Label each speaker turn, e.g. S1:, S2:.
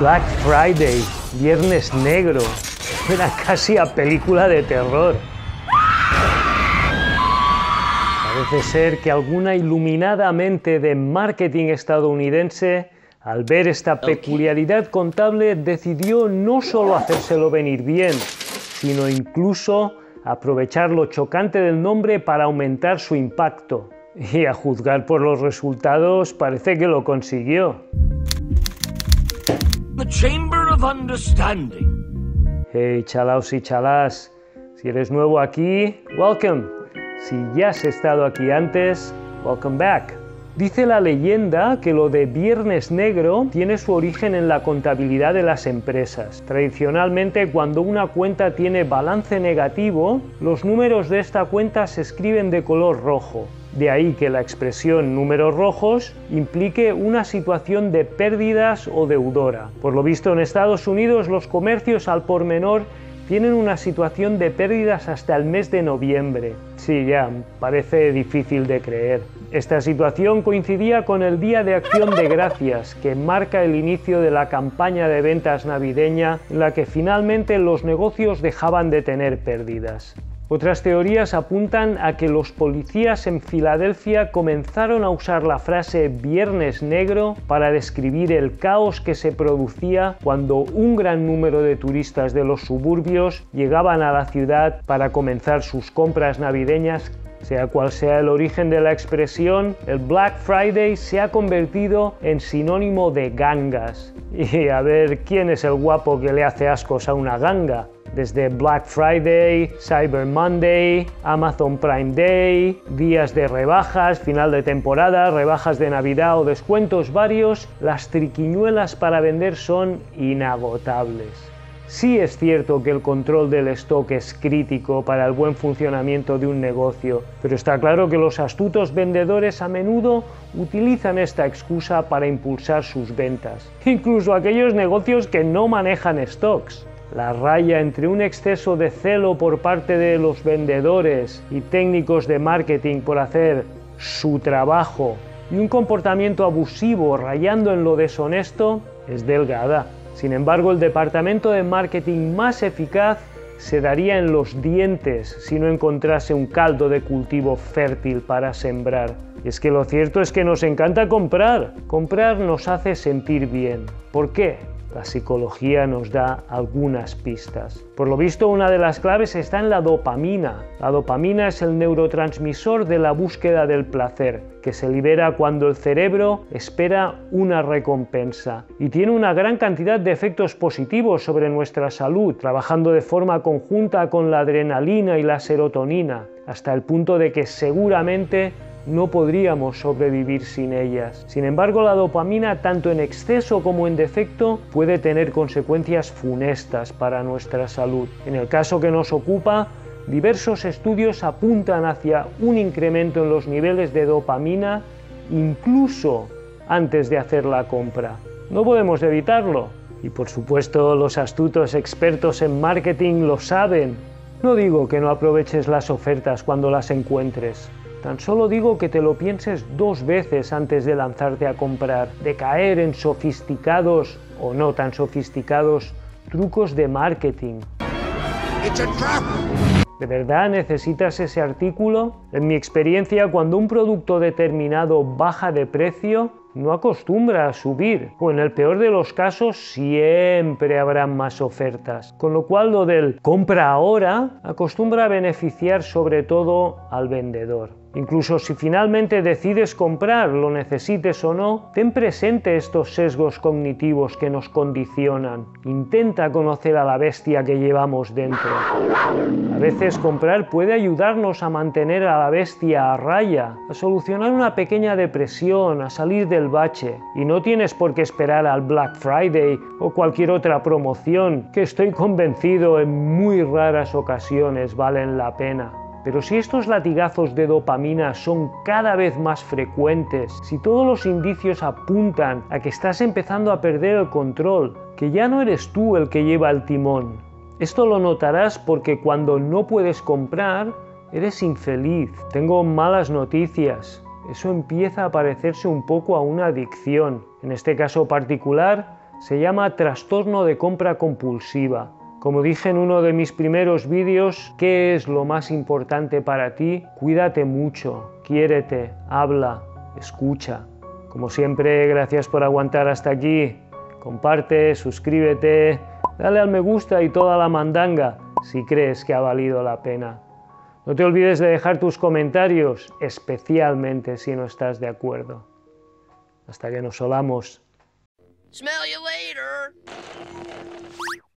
S1: Black Friday, Viernes Negro, era casi a película de terror. Parece ser que alguna iluminada mente de marketing estadounidense, al ver esta peculiaridad contable, decidió no solo hacérselo venir bien, sino incluso aprovechar lo chocante del nombre para aumentar su impacto. Y a juzgar por los resultados, parece que lo consiguió.
S2: The Chamber of Understanding.
S1: Hey, chalaos y chalás, si eres nuevo aquí, welcome. Si ya has estado aquí antes, welcome back. Dice la leyenda que lo de Viernes Negro tiene su origen en la contabilidad de las empresas. Tradicionalmente, cuando una cuenta tiene balance negativo, los números de esta cuenta se escriben de color rojo. De ahí que la expresión números rojos implique una situación de pérdidas o deudora. Por lo visto, en Estados Unidos los comercios al por menor tienen una situación de pérdidas hasta el mes de noviembre. Sí, ya, parece difícil de creer. Esta situación coincidía con el Día de Acción de Gracias, que marca el inicio de la campaña de ventas navideña, en la que finalmente los negocios dejaban de tener pérdidas. Otras teorías apuntan a que los policías en Filadelfia comenzaron a usar la frase Viernes Negro para describir el caos que se producía cuando un gran número de turistas de los suburbios llegaban a la ciudad para comenzar sus compras navideñas. Sea cual sea el origen de la expresión, el Black Friday se ha convertido en sinónimo de gangas. Y a ver quién es el guapo que le hace ascos a una ganga. Desde Black Friday, Cyber Monday, Amazon Prime Day, días de rebajas, final de temporada, rebajas de Navidad o descuentos varios, las triquiñuelas para vender son inagotables. Sí es cierto que el control del stock es crítico para el buen funcionamiento de un negocio, pero está claro que los astutos vendedores a menudo utilizan esta excusa para impulsar sus ventas, incluso aquellos negocios que no manejan stocks. La raya entre un exceso de celo por parte de los vendedores y técnicos de marketing por hacer su trabajo y un comportamiento abusivo rayando en lo deshonesto es delgada. Sin embargo, el departamento de marketing más eficaz se daría en los dientes si no encontrase un caldo de cultivo fértil para sembrar. Y es que lo cierto es que nos encanta comprar. Comprar nos hace sentir bien. ¿Por qué? La psicología nos da algunas pistas. Por lo visto, una de las claves está en la dopamina. La dopamina es el neurotransmisor de la búsqueda del placer, que se libera cuando el cerebro espera una recompensa. Y tiene una gran cantidad de efectos positivos sobre nuestra salud, trabajando de forma conjunta con la adrenalina y la serotonina, hasta el punto de que seguramente no podríamos sobrevivir sin ellas. Sin embargo, la dopamina, tanto en exceso como en defecto, puede tener consecuencias funestas para nuestra salud. En el caso que nos ocupa, diversos estudios apuntan hacia un incremento en los niveles de dopamina incluso antes de hacer la compra. No podemos evitarlo. Y por supuesto, los astutos expertos en marketing lo saben. No digo que no aproveches las ofertas cuando las encuentres. Tan solo digo que te lo pienses 2 veces antes de lanzarte a comprar, de caer en sofisticados o no tan sofisticados trucos de marketing. ¿De verdad necesitas ese artículo? En mi experiencia, cuando un producto determinado baja de precio, no acostumbra a subir, o en el peor de los casos siempre habrán más ofertas, con lo cual lo del compra ahora acostumbra a beneficiar sobre todo al vendedor. Incluso si finalmente decides comprar, lo necesites o no, ten presente estos sesgos cognitivos que nos condicionan. Intenta conocer a la bestia que llevamos dentro. A veces comprar puede ayudarnos a mantener a la bestia a raya, a solucionar una pequeña depresión, a salir del bache. Y no tienes por qué esperar al Black Friday o cualquier otra promoción, que estoy convencido en muy raras ocasiones valen la pena. Pero si estos latigazos de dopamina son cada vez más frecuentes, si todos los indicios apuntan a que estás empezando a perder el control, que ya no eres tú el que lleva el timón, esto lo notarás porque cuando no puedes comprar, eres infeliz. Tengo malas noticias. Eso empieza a parecerse un poco a una adicción. En este caso particular, Se llama trastorno de compra compulsiva. Como dije en uno de mis primeros vídeos, ¿qué es lo más importante para ti? Cuídate mucho, quiérete, habla, escucha. Como siempre, gracias por aguantar hasta aquí. Comparte, suscríbete, dale al me gusta y toda la mandanga si crees que ha valido la pena. No te olvides de dejar tus comentarios, especialmente si no estás de acuerdo. Hasta que nos solamos.
S2: Smell you later.